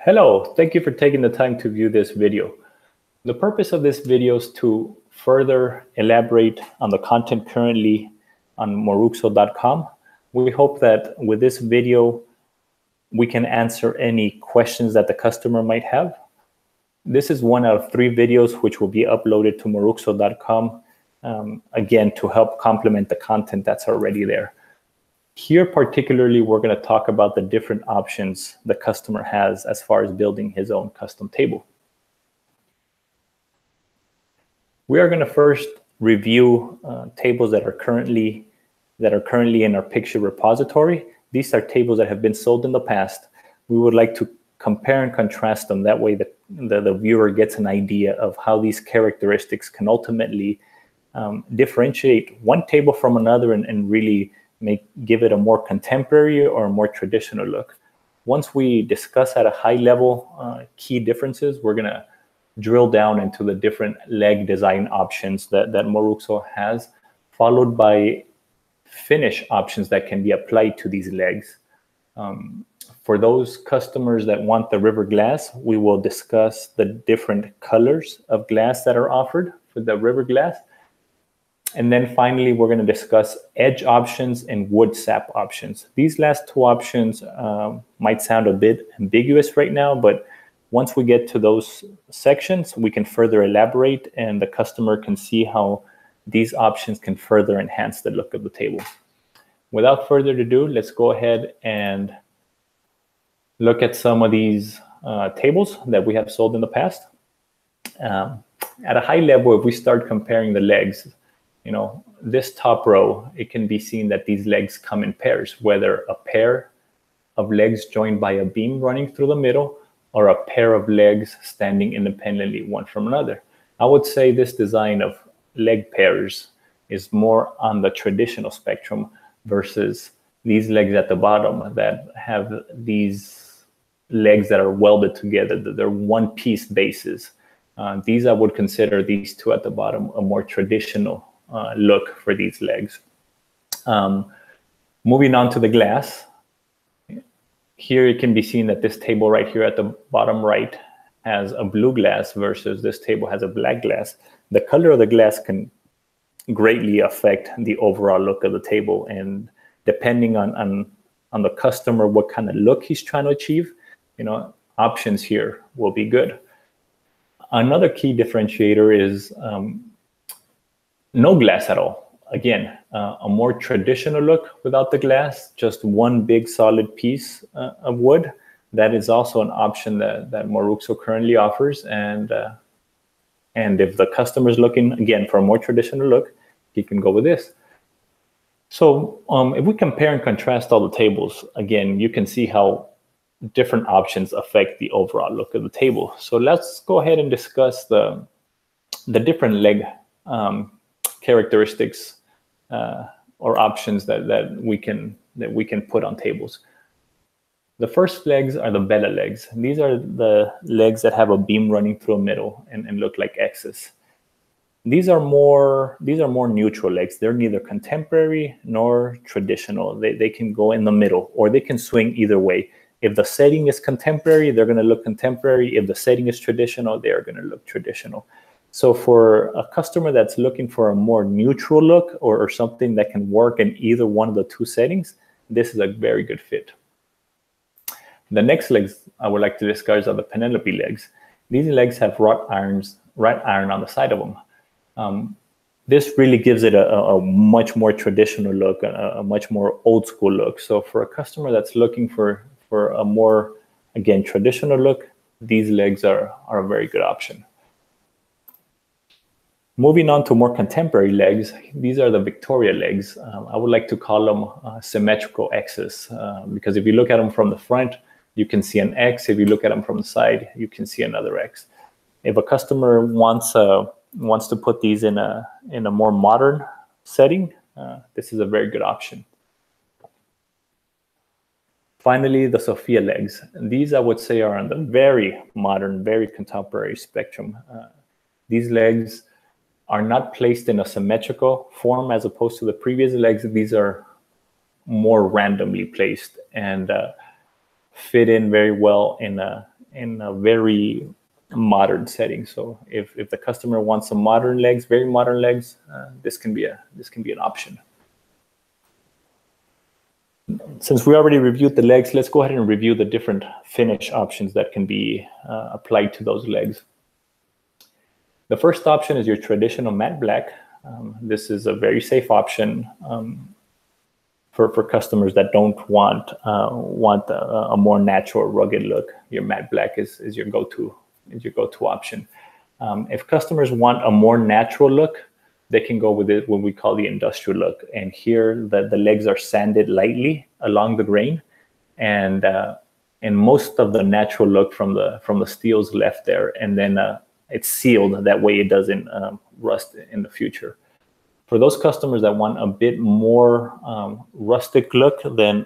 Hello, thank you for taking the time to view this video. The purpose of this video is to further elaborate on the content currently on Moruxo.com. We hope that with this video, we can answer any questions that the customer might have. This is one out of 3 videos which will be uploaded to Moruxo.com, again, to help complement the content that's already there. Here, particularly, we're going to talk about the different options the customer has as far as building his own custom table. We are going to first review tables that are currently in our picture repository. These are tables that have been sold in the past. We would like to compare and contrast them. That way the viewer gets an idea of how these characteristics can ultimately differentiate one table from another and really give it a more contemporary or a more traditional look. Once we discuss at a high level key differences, we're going to drill down into the different leg design options that Moruxo has, followed by finish options that can be applied to these legs. For those customers that want the river glass, we will discuss the different colors of glass that are offered for the river glass. And then finally, we're going to discuss edge options and wood sap options. These last 2 options might sound a bit ambiguous right now, but once we get to those sections, we can further elaborate and the customer can see how these options can further enhance the look of the table. Without further ado, let's go ahead and look at some of these tables that we have sold in the past. At a high level, if we start comparing the legs, this top row, it can be seen that these legs come in pairs, whether a pair of legs joined by a beam running through the middle or a pair of legs standing independently one from another. I would say this design of leg pairs is more on the traditional spectrum versus these legs at the bottom that have these legs that are welded together, that they're one-piece bases. These, I would consider these 2 at the bottom a more traditional look for these legs. Moving on to the glass. Here it can be seen that this table right here at the bottom right has a blue glass versus this table has a black glass. The color of the glass can greatly affect the overall look of the table, and depending on the customer, what kind of look he's trying to achieve, options here will be good. Another key differentiator is no glass at all. Again, a more traditional look without the glass, just one big solid piece of wood. That is also an option that Moruxo currently offers. And if the customer is looking, again, for a more traditional look, he can go with this. So if we compare and contrast all the tables, again, you can see how different options affect the overall look of the table. So let's go ahead and discuss the different leg characteristics or options that we can put on tables. The first legs are the Bella legs. These are the legs that have a beam running through a middle and look like X's. These are more neutral legs. They're neither contemporary nor traditional. They can go in the middle, or they can swing either way. If the setting is contemporary, they're going to look contemporary. If the setting is traditional, they are going to look traditional. So for a customer that's looking for a more neutral look or something that can work in either one of the 2 settings, this is a very good fit. The next legs I would like to discuss are the Penelope legs. These legs have wrought iron on the side of them. This really gives it a much more traditional look, a much more old school look. So for a customer that's looking for a more, again, traditional look, these legs are a very good option. Moving on to more contemporary legs, these are the Victoria legs. I would like to call them symmetrical X's because if you look at them from the front, you can see an X. If you look at them from the side, you can see another X. If a customer wants to put these in a more modern setting, this is a very good option. Finally, the Sophia legs. These, I would say, are on the very modern, very contemporary spectrum. These legs are not placed in a symmetrical form as opposed to the previous legs. These are more randomly placed and fit in very well in in a very modern setting. So if the customer wants some modern legs, very modern legs, this can be an option. Since we already reviewed the legs, let's go ahead and review the different finish options that can be applied to those legs. The first option is your traditional matte black. This is a very safe option for customers that don't want a more natural, rugged look. Your matte black is your go-to option. If customers want a more natural look, they can go with what we call the industrial look. And here the legs are sanded lightly along the grain, and most of the natural look from the steel is left there, and then it's sealed. That way it doesn't rust in the future. For those customers that want a bit more rustic look, then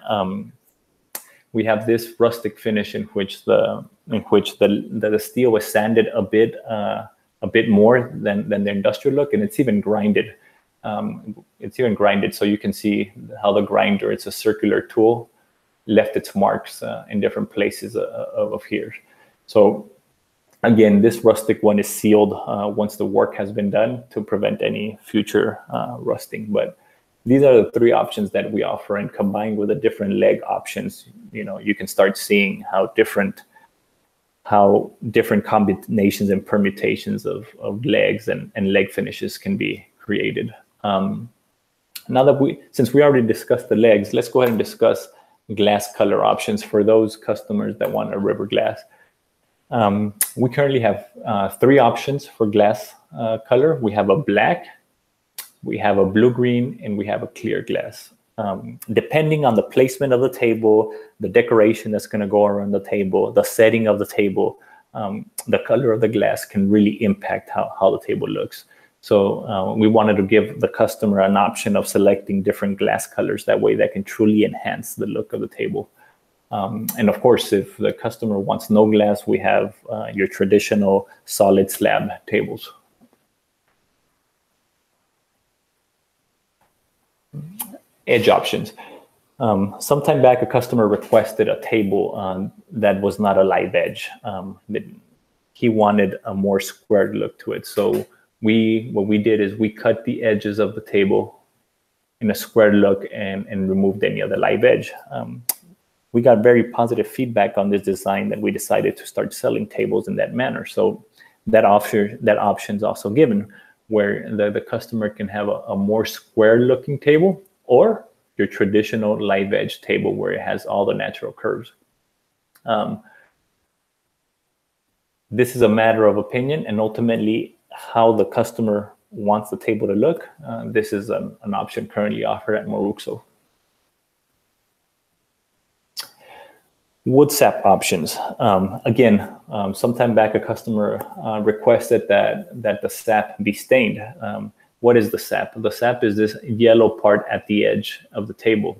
we have this rustic finish in which the steel is sanded a bit more than the industrial look, and it's even grinded. So you can see how the grinder, it's a circular tool, left its marks in different places of here. So again, this rustic one is sealed once the work has been done to prevent any future rusting. But these are the three options that we offer, and combined with the different leg options, you can start seeing how different combinations and permutations of legs and leg finishes can be created. Since we already discussed the legs, let's go ahead and discuss glass color options for those customers that want a river glass. We currently have three options for glass color. We have a black, we have a blue-green, and we have a clear glass. Depending on the placement of the table, the decoration that's going to go around the table, the setting of the table, the color of the glass can really impact how the table looks. So we wanted to give the customer an option of selecting different glass colors. That way they can truly enhance the look of the table. And of course, if the customer wants no glass, we have your traditional solid slab tables. Edge options. Sometime back, a customer requested a table that was not a live edge. He wanted a more squared look to it. So what we did is we cut the edges of the table in a squared look and removed any other live edge. We got very positive feedback on this design that we decided to start selling tables in that manner. So that option is also given, where the customer can have a more square looking table, or your traditional live edge table where it has all the natural curves. This is a matter of opinion, and ultimately how the customer wants the table to look. This is an option currently offered at Moruxo. Wood sap options. Again, sometime back, a customer requested that the sap be stained. What is the sap? The sap is this yellow part at the edge of the table.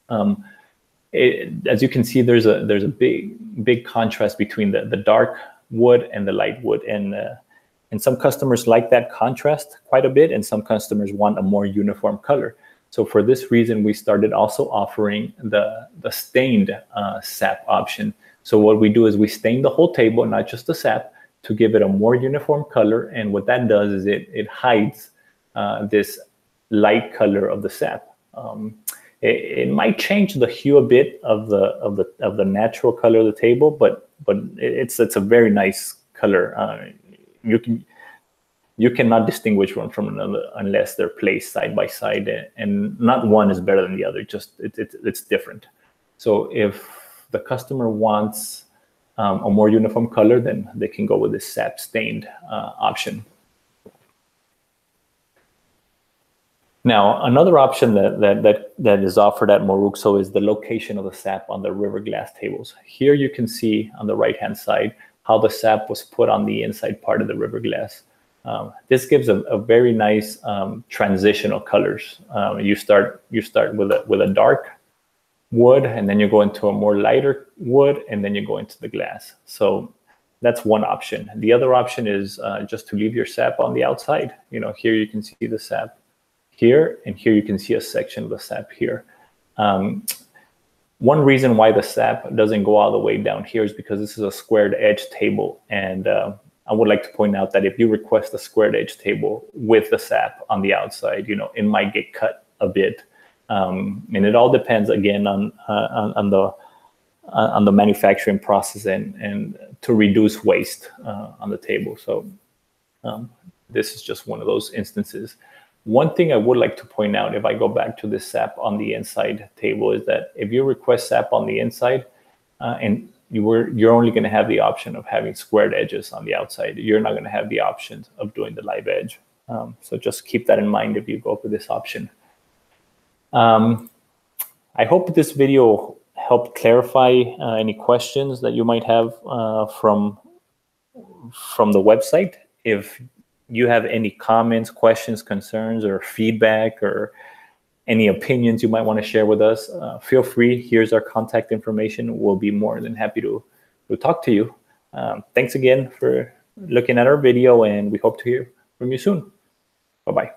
As you can see, there's a big contrast between the dark wood and the light wood, and some customers like that contrast quite a bit, and some customers want a more uniform color. So for this reason, we started also offering the stained sap option. So what we do is we stain the whole table, not just the sap, to give it a more uniform color. And what that does is it hides this light color of the sap. It might change the hue a bit of the natural color of the table, but it's a very nice color. You cannot distinguish one from another unless they're placed side by side, and not one is better than the other. Just it's different. So if the customer wants a more uniform color, then they can go with this sap stained option. Now, another option that is offered at Moruxo is the location of the sap on the river glass tables. Here you can see on the right-hand side how the sap was put on the inside part of the river glass. This gives a very nice transitional colors. You start with a dark wood, and then you go into a more lighter wood, and then you go into the glass. So that's one option. The other option is just to leave your sap on the outside. Here you can see the sap here, and here you can see a section of the sap here. One reason why the sap doesn't go all the way down here is because this is a squared edge table. And I would like to point out that if you request a squared edge table with the sap on the outside, you know, it might get cut a bit. And it all depends, again, on the manufacturing process and to reduce waste on the table. So this is just one of those instances. One thing I would like to point out, if I go back to this sap on the inside table, is that if you request sap on the inside and you're only going to have the option of having squared edges on the outside, you're not going to have the option of doing the live edge. So just keep that in mind if you go for this option. I hope this video helped clarify any questions that you might have from the website. If you have any comments, questions, concerns, or feedback, or any opinions you might want to share with us, feel free. Here's our contact information. We'll be more than happy to talk to you. Thanks again for looking at our video, and we hope to hear from you soon. Bye-bye.